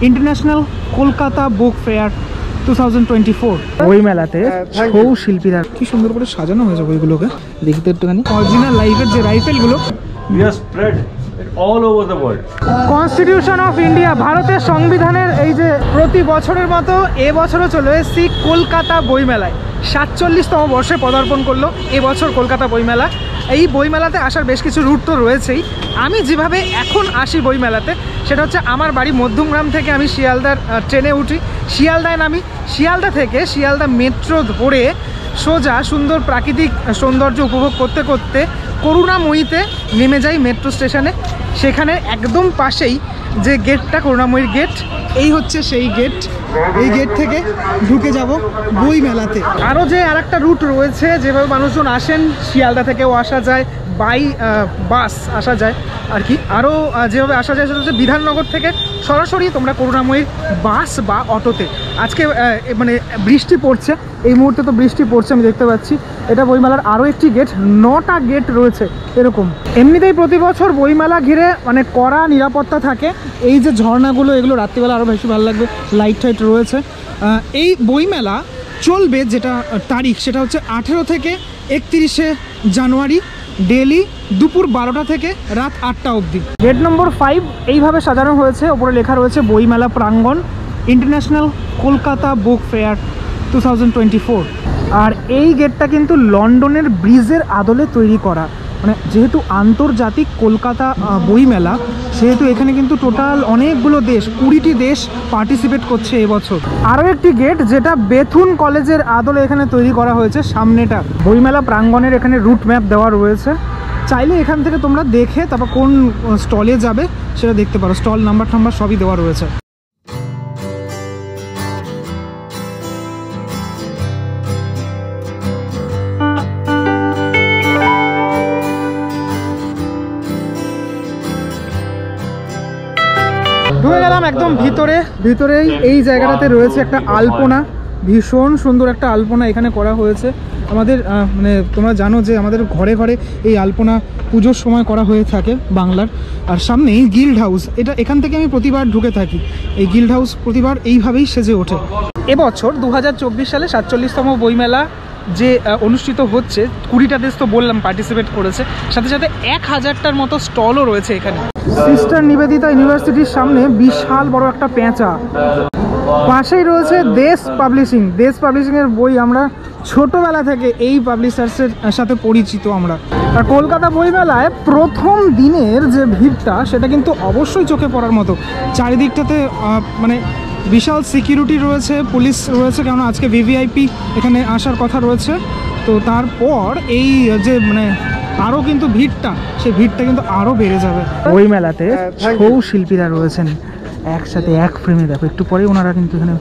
International Kolkata book fair 2024 বই মেলাতে ছৌ শিল্পীরা কি সুন্দর করে সাজানো হয়েছে বইগুলোকে দেখি তো একটুখানি অরিজিনাল লাইভের যে রাইফেলগুলো spread all over the world constitution of India ভারতের সংবিধানের এই যে প্রতি বছরের মতো এবছরও চলে এসেছি কলকাতা বইমেলায় 47তম বর্ষে পদার্পণ করলো এবছর কলকাতা বইমেলা। এই বইমেলাতে আসার বেশ কিছু রুট তো রয়েছেই। আমি যেভাবে এখন আসি বইমেলাতে সেটা হচ্ছে আমার বাড়ি মধ্যমগ্রাম থেকে আমি শিয়ালদার ট্রেনে উঠি, শিয়ালদায় নামি, শিয়ালদা থেকে শিয়ালদা মেট্রো ধরে সোজা সুন্দর প্রাকৃতিক সৌন্দর্য উপভোগ করতে করতে করুণাময়ীতে নেমে যাই মেট্রো স্টেশনে। সেখানে একদম পাশেই যে গেটটা করুণাময়ীর গেট, এই হচ্ছে সেই গেট। এই গেট থেকে ঢুকে যাব বই মেলাতে। আরও যে আরেকটা রুট রয়েছে যেভাবে মানুষজন আসেন, শিয়ালদা থেকেও আসা যায়, বাই বাস আসা যায় আর কি। আরও যেভাবে আসা যায় সেটা হচ্ছে বিধাননগর থেকে সরাসরি তোমরা করুণাময়ীর বাস বা অটোতে। আজকে মানে বৃষ্টি পড়ছে, এই মুহূর্তে তো বৃষ্টি পড়ছে আমি দেখতে পাচ্ছি। এটা বইমেলার আরও একটি গেট, 9টা গেট রয়েছে এরকম। এমনিতেই প্রতি বছর বইমেলা ঘিরে মানে কড়া নিরাপত্তা থাকে। এই যে ঝর্ণাগুলো এগুলো রাত্রিবেলা আরও বেশি ভালো লাগবে, লাইট টাইট রয়েছে। এই বইমেলা চলবে যেটা তারিখ সেটা হচ্ছে 18 থেকে 31শে জানুয়ারি, ডেলি দুপুর 12টা থেকে রাত 8টা অবধি। গেট নম্বর 5 এইভাবে সাজানো হয়েছে, ওপরে লেখা রয়েছে বইমেলা প্রাঙ্গণ ইন্টারন্যাশনাল কলকাতা বুক ফেয়ার 2024। আর এই গেটটা কিন্তু লন্ডনের ব্রিজের আদলে তৈরি করা, মানে যেহেতু আন্তর্জাতিক কলকাতা বইমেলা সেহেতু এখানে কিন্তু টোটাল অনেকগুলো দেশ, 20টি দেশ পার্টিসিপেট করছে এবছর। আরও একটি গেট যেটা বেথুন কলেজের আদলে এখানে তৈরি করা হয়েছে সামনেটা। বইমেলা প্রাঙ্গণের এখানে রুট ম্যাপ দেওয়া রয়েছে, চাইলে এখান থেকে তোমরা দেখে তারপর কোন স্টলে যাবে সেটা দেখতে পারো। স্টল নাম্বার সবই দেওয়া রয়েছে। ঢুকে গেলাম একদম ভিতরেই এই জায়গাটাতে রয়েছে একটা আলপনা, ভীষণ সুন্দর একটা আলপনা এখানে করা হয়েছে। আমাদের মানে তোমরা জানো যে আমাদের ঘরে ঘরে এই আলপনা পুজোর সময় করা হয়ে থাকে বাংলার। আর সামনেই গিল্ড হাউস, এটা এখান থেকে আমি প্রতিবার ঢুকে থাকি। এই গিল্ড হাউস প্রতিবার এইভাবেই সেজে ওঠে। এবছর 2024 সালে 47তম বইমেলা যে অনুষ্ঠিত হচ্ছে, 20টা দেশ তো বললাম পার্টিসিপেট করেছে, সাথে সাথে 1000টার মতো স্টলও রয়েছে এখানে। সিস্টার নিবেদিতা ইউনিভার্সিটির সামনে বিশাল বড় একটা পেঁচা, পাশেই রয়েছে দেশ পাবলিশিংয়ের বই। আমরা ছোটবেলা থেকে এই পাবলিশার্সের সাথে পরিচিত আমরা। আর কলকাতা বইমেলায় প্রথম দিনের যে ভিড়টা সেটা কিন্তু অবশ্যই চোখে পড়ার মতো। চারিদিকটাতে মানে বিশাল সিকিউরিটি রয়েছে, পুলিশ রয়েছে, কারণ আজকে ভিভিআইপি এখানে আসার কথা রয়েছে। তো তারপর এই যে মানে আরও কিন্তু সেই ভিড়টা কিন্তু আরও বেড়ে যাবে। ওই মেলাতে ছৌ শিল্পীরা রয়েছেন একসাথে এক ফ্রেমে। দেখো একটু পরে ওনারা কিন্তু এখানে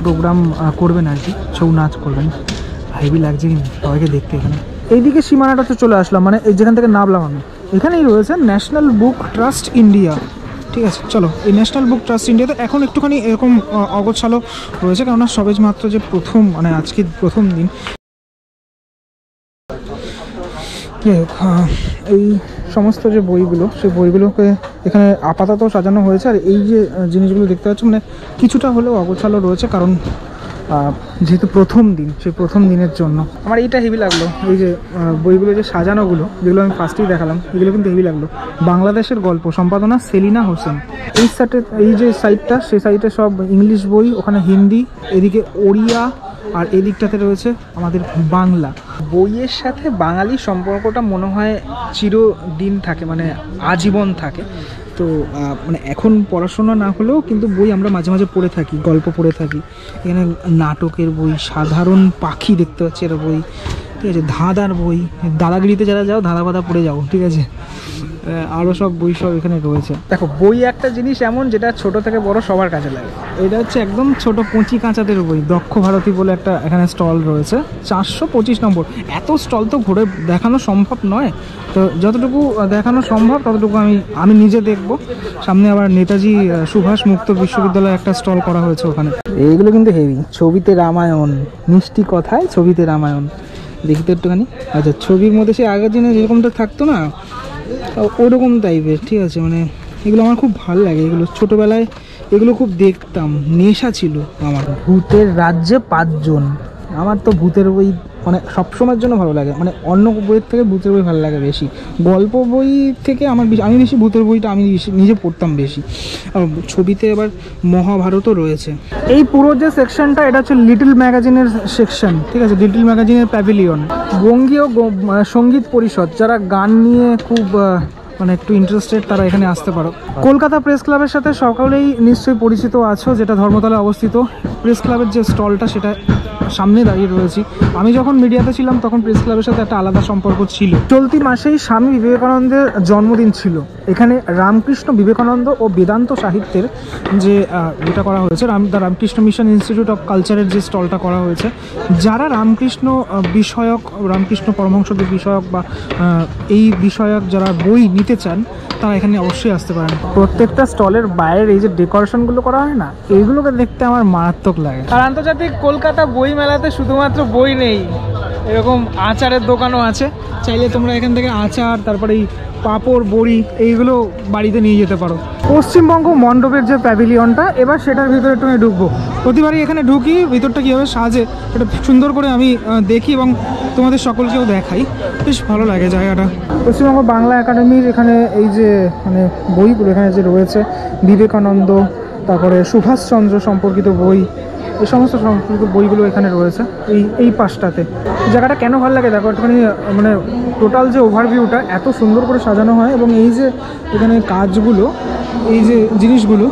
প্রোগ্রাম করবেন আর কি, ছৌ নাচ করবেন। হেভি লাগছে কিন্তু সবাইকে দেখতে। এখানে এইদিকে সীমানাটাতে চলে আসলাম, মানে যেখান থেকে নামলাম আমি, এখানেই রয়েছে ন্যাশনাল বুক ট্রাস্ট ইন্ডিয়া। ঠিক আছে, চলো এই ন্যাশনাল বুক ট্রাস্ট ইন্ডিয়াতে এখন একটুখানি এরকম অগোছালো রয়েছে, কেননা সবে মাত্র যে প্রথম মানে আজকে প্রথম দিন। এই সমস্ত যে বইগুলো সেই বইগুলোকে এখানে আপাতত সাজানো হয়েছে। আর এই যে জিনিসগুলো দেখতে পাচ্ছ মানে কিছুটা হলেও অগোছালো রয়েছে, কারণ যেহেতু প্রথম দিন, সেই প্রথম দিনের জন্য আমার এইটা হেভি লাগলো। এই যে বইগুলো যে সাজানোগুলো যেগুলো আমি ফার্স্টেই দেখালাম, এগুলো কিন্তু হেভি লাগলো। বাংলাদেশের গল্প, সম্পাদনা সেলিনা হোসেন। এই এই যে সাইডটা, সেই সাইডে সব ইংলিশ বই, ওখানে হিন্দি, এদিকে ওড়িয়া, আর এদিকটাতে রয়েছে আমাদের বাংলা। বইয়ের সাথে বাঙালি সম্পর্কটা মনে হয় চিরদিন থাকে, মানে আজীবন থাকে। তো মানে এখন পড়াশোনা না হলেও কিন্তু বই আমরা মাঝে মাঝে পড়ে থাকি, গল্প পড়ে থাকি। এখানে নাটকের বই, সাধারণ পাখি দেখতে পাচ্ছি এটা বই, ঠিক আছে, ধাঁধার বই, দাদাগিরিতে যারা যাও ধাঁধা বাঁধা পড়ে যাও, ঠিক আছে। আরও সব বই সব এখানে রয়েছে। দেখো বই একটা জিনিস এমন যেটা ছোট থেকে বড় সবার কাজে লাগে। এটা হচ্ছে একদম ছোট পুঁচি কাঁচাদের বই। দক্ষ ভারতী বলে একটা এখানে স্টল রয়েছে, 425 নম্বর। এত স্টল তো ঘুরে দেখানো সম্ভব নয়, তো যতটুকু দেখানো সম্ভব ততটুকু আমি নিজে দেখব। সামনে আবার নেতাজি সুভাষ মুক্ত বিশ্ববিদ্যালয়ে একটা স্টল করা হয়েছে ওখানে। এইগুলো কিন্তু হেভি, ছবিতে রামায়ণ, মিষ্টি কথায় ছবিতে রামায়ণ। দেখি তো একটুখানি। আচ্ছা, ছবির মধ্যে সে আগের দিনে যেরকমটা থাকতো না ওরকম টাইপের, ঠিক আছে। মানে এগুলো আমার খুব ভালো লাগে, এগুলো ছোটোবেলায় এগুলো খুব দেখতাম, নেশা ছিল আমার। ভূতের রাজ্যে 5 জন। আমার তো ভূতের বই মানে সবসময়ের জন্য ভালো লাগে, মানে অন্য বইয়ের থেকে ভূতের বই ভালো লাগে বেশি। গল্প বই থেকে আমি বেশি ভূতের বইটা আমি নিজে পড়তাম বেশি। আর ছবিতে এবার মহাভারতও রয়েছে। এই পুরো যে সেকশনটা এটা হচ্ছে লিটল ম্যাগাজিনের সেকশন, ঠিক আছে, লিটল ম্যাগাজিনের প্যাভিলিয়ন। বঙ্গীয় সঙ্গীত পরিষদ, যারা গান নিয়ে খুব মানে একটু ইন্টারেস্টেড তারা এখানে আসতে পারো। কলকাতা প্রেস ক্লাবের সাথে সকলেই নিশ্চয়ই পরিচিত আছো, যেটা ধর্মতলায় অবস্থিত। প্রেস ক্লাবের যে স্টলটা সেটা সামনে দাঁড়িয়ে রয়েছি। আমি যখন মিডিয়াতে ছিলাম তখন প্রেস ক্লাবের সাথে একটা আলাদা সম্পর্ক ছিল। চলতি মাসেই স্বামী বিবেকানন্দের জন্মদিন ছিল। এখানে রামকৃষ্ণ বিবেকানন্দ ও বেদান্ত সাহিত্যের যে এটা করা হয়েছে, রামকৃষ্ণ মিশন ইনস্টিটিউট অফ কালচারের যে স্টলটা করা হয়েছে, যারা রামকৃষ্ণ বিষয়ক, রামকৃষ্ণ পরমহংসদেব বিষয়ক বা এই বিষয়ক যারা বই নিতে চান তারা এখানে অবশ্যই আসতে পারেন। প্রত্যেকটা স্টলের বাইরের এই যে ডেকোরেশনগুলো করা হয় না, এইগুলোকে দেখতে আমার মারাত্মক লাগে। আর আন্তর্জাতিক কলকাতা বই মেলাতে শুধুমাত্র বই নেই, এরকম আচারের দোকানও আছে। চাইলে তোমরা এখান থেকে আচার, তারপরে এই পাঁপড়, বড়ি, এইগুলো বাড়িতে নিয়ে যেতে পারো। পশ্চিমবঙ্গ মণ্ডপের যে প্যাভিলিয়নটা, এবার সেটার ভিতরে একটু ঢুকবো। প্রতিবারই এখানে ঢুকি, ভিতরটা কীভাবে সাজে এটা সুন্দর করে আমি দেখি এবং তোমাদের সকলকেও দেখাই। বেশ ভালো লাগে জায়গাটা। পশ্চিমবঙ্গ বাংলা একাডেমির এখানে এই যে মানে বইগুলো এখানে যে রয়েছে, বিবেকানন্দ, তারপরে সুভাষচন্দ্র সম্পর্কিত বই, এই সমস্ত সম্পর্কিত বইগুলো এখানে রয়েছে এই পাশটাতে। জায়গাটা কেন ভালো লাগে দেখো, একটুখানি মানে টোটাল যে ওভারভিউটা এত সুন্দর করে সাজানো হয়, এবং এই যে এখানে কাজগুলো, এই যে জিনিসগুলো,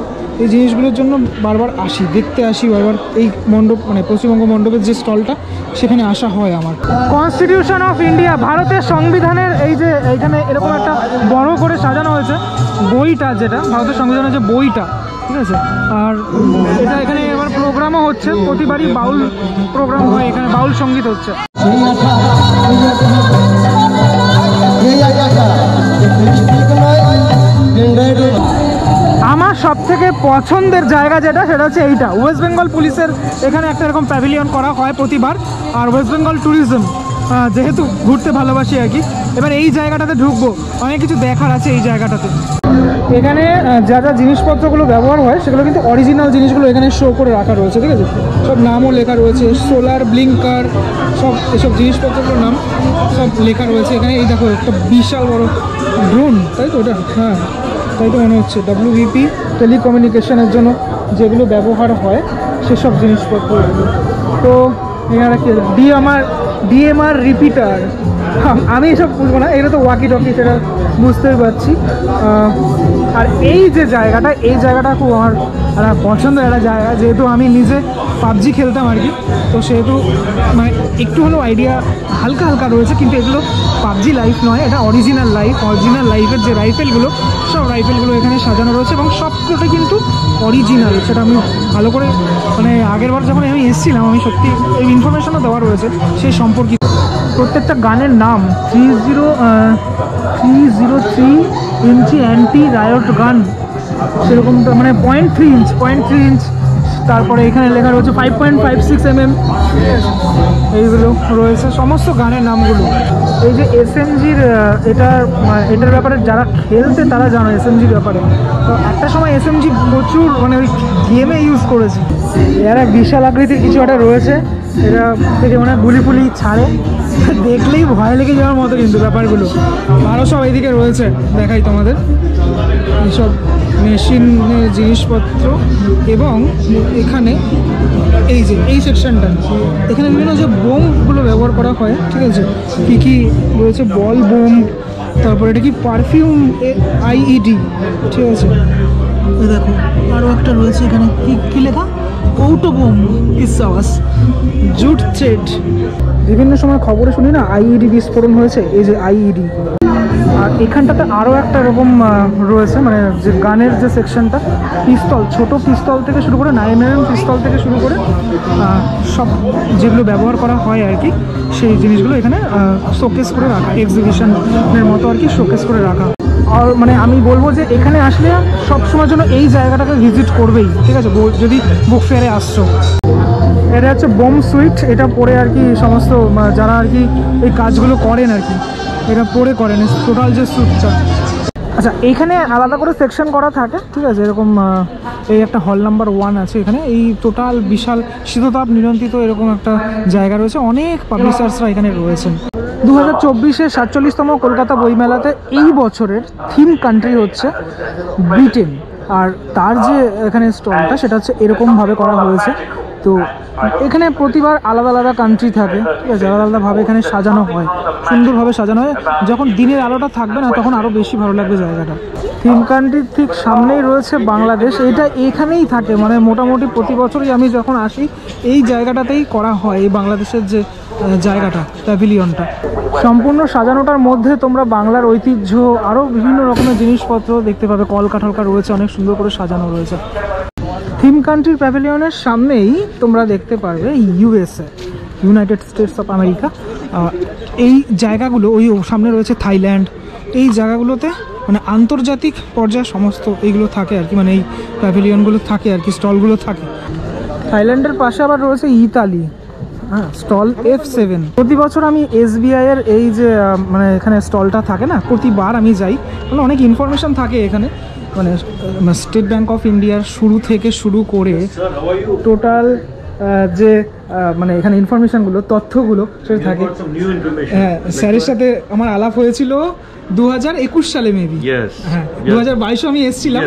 এই জিনিসগুলোর জন্য বারবার দেখতে আসি বারবার। এই মণ্ডপ মানে পশ্চিমবঙ্গ মণ্ডপের যে স্টলটা, সেখানে আসা হয় আমার। কনস্টিটিউশন অফ ইন্ডিয়া, ভারতের সংবিধানের এই যে এইখানে এরকম একটা বড় করে সাজানো হয়েছে বইটা, যেটা ভারতের সংবিধানের যে বইটা, ঠিক আছে। আর এটা এখানে এবার প্রোগ্রামও হচ্ছে, প্রতিবারই বাউল প্রোগ্রাম হয় এখানে, বাউল সঙ্গীত হচ্ছে। আমার সব থেকে পছন্দের জায়গা যেটা, সেটা হচ্ছে এইটা। ওয়েস্ট বেঙ্গল পুলিশের এখানে একটা এরকম প্যাভিলিয়ন করা হয় প্রতিবার। আর ওয়েস্ট বেঙ্গল ট্যুরিজম, যেহেতু ঘুরতে ভালোবাসি আর কি, এবার এই জায়গাটাতে ঢুকবো, অনেক কিছু দেখার আছে এই জায়গাটাতে। এখানে যা যা জিনিসপত্রগুলো ব্যবহার হয় সেগুলো কিন্তু অরিজিনাল জিনিসগুলো এখানে শো করে রাখা রয়েছে, ঠিক আছে। সব নামও লেখা রয়েছে, সোলার ব্লিঙ্কার, সব এসব জিনিসপত্রগুলোর নাম সব লেখা রয়েছে এখানে। এই দেখো একটা বিশাল বড় ড্রোন, তাই তো ওটা? হ্যাঁ, তাই তো মনে হচ্ছে। WVP টেলিকমিউনিকেশনের জন্য যেগুলো ব্যবহার হয় সেসব জিনিসপত্র। তো এখানে কি DMR রিপিটার, আমি এসব বুঝবো না, এগুলো তো ওয়াকি টকি, সেটা বুঝতেই পারছি। আর এই যে জায়গাটা, এই জায়গাটা খুব আমার পছন্দের একটা জায়গা, যেহেতু আমি নিজে PUBG খেলতাম আর কি, তো সেহেতু মানে একটু হলেও আইডিয়া হালকা হালকা রয়েছে। কিন্তু এগুলো PUBG লাইফ নয়, এটা অরিজিনাল লাইফের যে রাইফেলগুলো, সব রাইফেলগুলো এখানে সাজানো রয়েছে এবং সবকটা কিন্তু অরিজিনাল। সেটা আমি ভালো করে মানে আগের বার যখন আমি এসেছিলাম, আমি সত্যি এই ইনফরমেশনও দেওয়া রয়েছে সেই সম্পর্কিত। প্রত্যেকটা গানের নাম 303 ইঞ্চি অ্যান্টি রায়ট গান, সেরকমটা মানে 0.3 ইঞ্চ। তারপরে এখানে লেখা রয়েছে 5.56 mm, এইগুলো রয়েছে সমস্ত গানের নামগুলো। এই যে SMGর এটার ব্যাপারে যারা খেলতে তারা জানো SMGর ব্যাপারে। তো একটা সময় SMG প্রচুর মানে ওই গেমে ইউজ করেছি। এরা বিশাল আকৃতির কিছু একটা রয়েছে, এটা থেকে মানে গুলি ফুলি ছাড়ে, দেখলেই ভয় লেগে যাওয়ার মতো কিন্তু ব্যাপারগুলো। আরও সব এইদিকে রয়েছে, দেখাই তোমাদের এইসব মেশিনের জিনিসপত্র। এবং এখানে এই যে এই সেকশনটা, এখানে বিভিন্ন যে বোমগুলো ব্যবহার করা হয়, ঠিক আছে, কী কী রয়েছে, বল বোম, তারপরে এটা কি পারফিউম IED, ঠিক আছে। দেখো আরও একটা রয়েছে এখানে, কী লেখা, কৌটো বোম, ইসাওয়াস, জুট থ্রেড। বিভিন্ন সময় খবরে শুনি না IED বিস্ফোরণ হয়েছে, এই যে IED। আর এখানটাতে আরও একটা এরকম রয়েছে, মানে যে গানের যে সেকশনটা, পিস্তল, ছোট পিস্তল থেকে শুরু করে 9mm পিস্তল থেকে শুরু করে সব যেগুলো ব্যবহার করা হয় আর কি, সেই জিনিসগুলো এখানে শোকেস করে রাখা, এক্সিবিশনের মতো আর কি শোকেস করে রাখা। আর মানে আমি বলবো যে এখানে আসলে সবসময়ের জন্য এই জায়গাটাকে ভিজিট করবেই, ঠিক আছে, যদি বুক ফেয়ারে আসছো। এটা হচ্ছে বোম সুইট, এটা পরে আর কি সমস্ত যারা আর কি এই কাজগুলো করেন আর কি, এটা পরে করেন টোটাল যে স্যুটটা। আচ্ছা, এইখানে আলাদা করে সেকশন করা থাকে, ঠিক আছে। এরকম এই একটা হল নাম্বার 1 আছে এখানে। এই টোটাল বিশাল শীততাপ নিয়ন্ত্রিত এরকম একটা জায়গা রয়েছে, অনেক পাবলিশার্সরা এখানে রয়েছেন। 2024-এর 47তম কলকাতা বইমেলাতে এই বছরের থিম কান্ট্রি হচ্ছে ব্রিটেন। আর তার যে এখানে স্টলটা সেটা হচ্ছে এরকমভাবে করা হয়েছে। তো এখানে প্রতিবার আলাদা আলাদা কান্ট্রি থাকে, ঠিক আছে, আলাদা আলাদাভাবে এখানে সাজানো হয়, সুন্দরভাবে সাজানো হয়। যখন দিনের আলোটা থাকবে না তখন আরও বেশি ভালো লাগবে জায়গাটা। থিম কান্ট্রির ঠিক সামনেই রয়েছে বাংলাদেশ, এটা এখানেই থাকে, মানে মোটামুটি প্রতি বছরই আমি যখন আসি এই জায়গাটাতেই করা হয়, এই বাংলাদেশের যে জায়গাটা প্যাভিলিয়নটা। সম্পূর্ণ সাজানোটার মধ্যে তোমরা বাংলার ঐতিহ্য আরও বিভিন্ন রকমের জিনিসপত্র দেখতে পাবে, কলকাঠলকা রয়েছে, অনেক সুন্দর করে সাজানো রয়েছে। থিম কান্ট্রির প্যাভিলিয়নের সামনেই তোমরা দেখতে পারবে USA, United states of America. এই জায়গাগুলো, ওই সামনে রয়েছে থাইল্যান্ড, এই জায়গাগুলোতে মানে আন্তর্জাতিক পর্যায়ে সমস্ত এইগুলো থাকে আর কি, মানে এই প্যাভিলিয়নগুলো থাকে আর কি, স্টলগুলো থাকে। থাইল্যান্ডের পাশে আবার রয়েছে ইতালি, হ্যাঁ, স্টল F7। প্রতি বছর আমি SBI এর এই যে মানে এখানে স্টলটা থাকে না, প্রতিবার আমি যাই, মানে অনেক ইনফরমেশান থাকে এখানে, মানে স্টেট ব্যাঙ্ক অফ ইন্ডিয়ার শুরু থেকে শুরু করে টোটাল যে মানে এখানে ইনফরমেশানগুলো, তথ্যগুলো সেটা থাকে। হ্যাঁ, স্যারের সাথে আমার আলাপ হয়েছিল 2021 সালে মেবি। হ্যাঁ, 2022 আমি এসেছিলাম,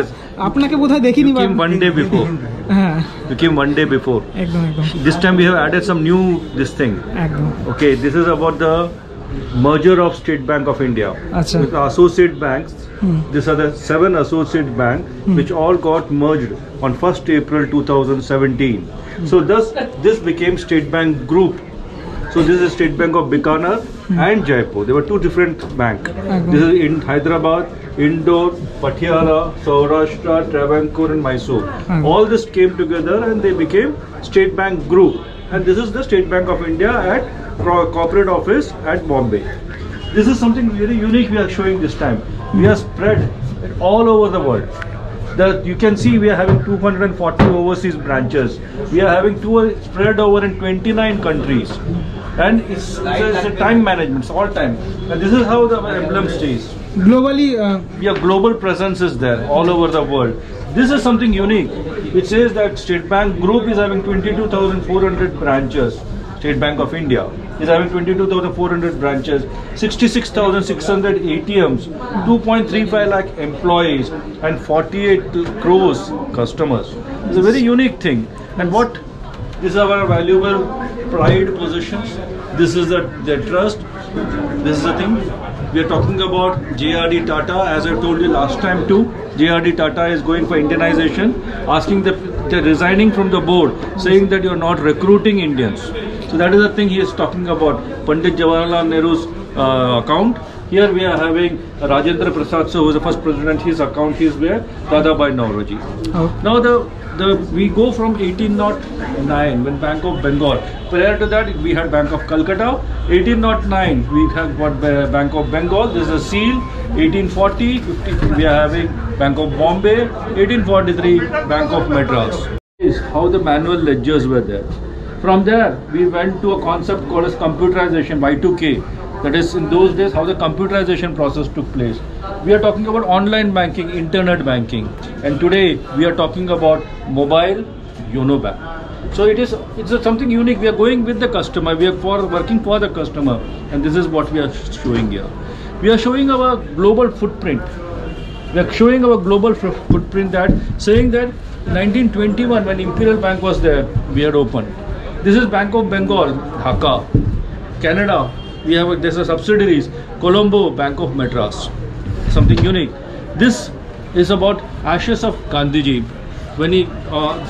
আপনাকে বোধহয় দেখিনি। One day before. হ্যাঁ, You came one day before. একদম একদম। This time we have added some new this thing. একদম। Okay, this is about the merger of State Bank of India Achha. with the associate banks. These are the 7 associate banks which all got merged on 1st April 2017. So thus this became State Bank Group. So this is State Bank of Bikaner and Jaipur. There were 2 different banks. This is in Hyderabad, Indore, Patiala, Saurashtra, Travancore and Mysore. All this came together and they became State Bank Group. And this is the State Bank of India at corporate office at Bombay. This is something very unique we are showing this time. We are spread all over the world. You can see we are having 240 overseas branches. We are having spread over in 29 countries. And it's a time management, it's all time. And this is how the emblem stays. Globally, your global presence is there all over the world. This is something unique, which says that State Bank Group is having 22,400 branches. State Bank of India is having 22,400 branches, 66,600 ATMs, 2.35 lakh employees, and 48 crores customers. It's a very unique thing. And what is our valuable pride positions? This is the trust. This is the thing. We are talking about JRD Tata. As I told you last time too, JRD Tata is going for Indianization, asking they're resigning from the board, saying that you're not recruiting Indians. So that is the thing he is talking about. Pandit Jawaharlal Nehru's account. Here we are having Rajendra Prasad, so who is the first president, his account is where Dadabhai Naoroji. Oh. Now we go from 1809 when Bank of Bengal. Prior to that we had Bank of Calcutta. 1809 we have got Bank of Bengal. This is a seal. 1840 we are having Bank of Bombay. 1843 Bank of Madras. This is how the manual ledgers were there. From there we went to a concept called as computerization, Y2K. That is, in those days, how the computerization process took place. We are talking about online banking, internet banking, and today we are talking about mobile YONO Bank. So it's something unique. We are going with the customer. We are working for the customer, and this is what we are showing here. We are showing our global footprint. We are showing our global footprint, that saying that 1921 when Imperial Bank was there, we had opened. This is Bank of Bengal, Dhaka. Canada, there's a subsidiaries, Colombo, Bank of Madras. Something unique. This is about ashes of Gandhiji. When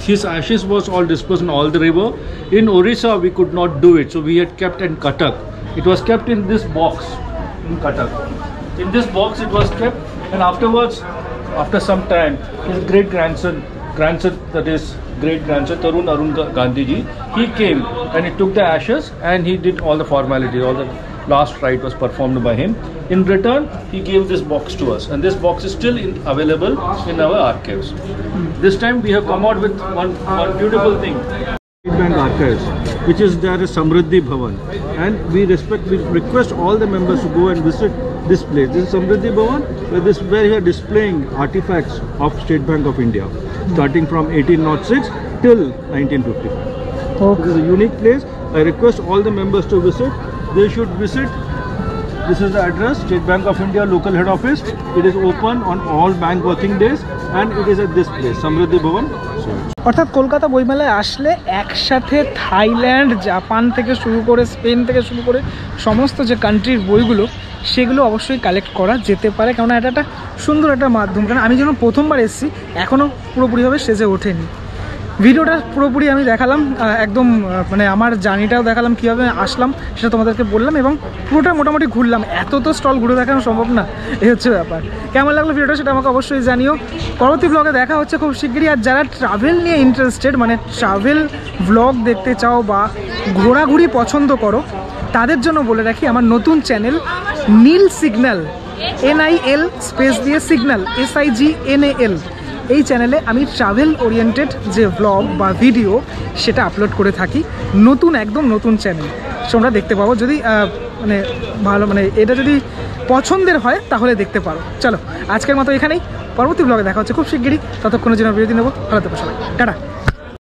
his ashes was all dispersed in all the river. In Orissa we could not do it, so we had kept in Cuttack. It was kept in this box in Cuttack. In this box it was kept, and afterwards, after some time, his grandson, that is great-grandson Tarun Arun Gandhiji, he came and he took the ashes and he did all the formalities, all the last rite was performed by him. In return, he gave this box to us, and this box is still available in our archives. This time we have come out with one beautiful thing. State Bank Archives, which is there is Samriddhi Bhavan, and we request all the members to go and visit this place. This is Samriddhi Bhavan, where we are displaying artifacts of State Bank of India, starting from 1806 till 1955. This is a unique place. I request all the members to visit. They should visit. This is the address, State Bank of India local head office. It is open on all bank working days, and it is at this place, Samriddhi Bhavan. অর্থাৎ কলকাতা বইমেলায় আসলে একসাথে Thailand, Japan থেকে শুরু করে Spain থেকে শুরু করে সমস্ত যে কান্ট্রির বইগুলো সেগুলো অবশ্যই কালেক্ট করা যেতে পারে, কারণ এটা একটা সুন্দর একটা মাধ্যম। কারণ আমি যখন প্রথমবার এসেছি এখনও পুরোপুরিভাবে সেজে ওঠেনি। ভিডিওটা পুরোপুরি আমি দেখালাম, একদম মানে আমার জার্নিটাও দেখালাম, কীভাবে আসলাম সেটা তোমাদেরকে বললাম, এবং পুরোটা মোটামুটি ঘুরলাম। এত তো স্টল ঘুরে দেখানো সম্ভব না, এই হচ্ছে ব্যাপার। কেমন লাগলো ভিডিওটা সেটা আমাকে অবশ্যই জানিও। পরবর্তী ব্লগে দেখা হচ্ছে খুব শিগগিরই। আর যারা ট্রাভেল নিয়ে ইন্টারেস্টেড, মানে ট্রাভেল ব্লগ দেখতে চাও বা ঘোরাঘুরি পছন্দ করো, তাদের জন্য বলে রাখি আমার নতুন চ্যানেল নীল সিগন্যাল, NIL স্পেস দিয়ে সিগন্যাল SIGNAL, এই চ্যানেলে আমি ট্রাভেল ওরিয়েন্টেড যে ব্লগ বা ভিডিও সেটা আপলোড করে থাকি। একদম নতুন চ্যানেল, তোমরা দেখতে পাবো। যদি মানে ভালো, মানে এটা যদি পছন্দের হয় তাহলে দেখতে পারো। চলো আজকের মতো এখানেই, পরবর্তী ব্লগে দেখা হচ্ছে খুব শিগগিরই। ততক্ষণের জন্য বিরতি নেবো। ভালো থেকো সবাই, টাটা।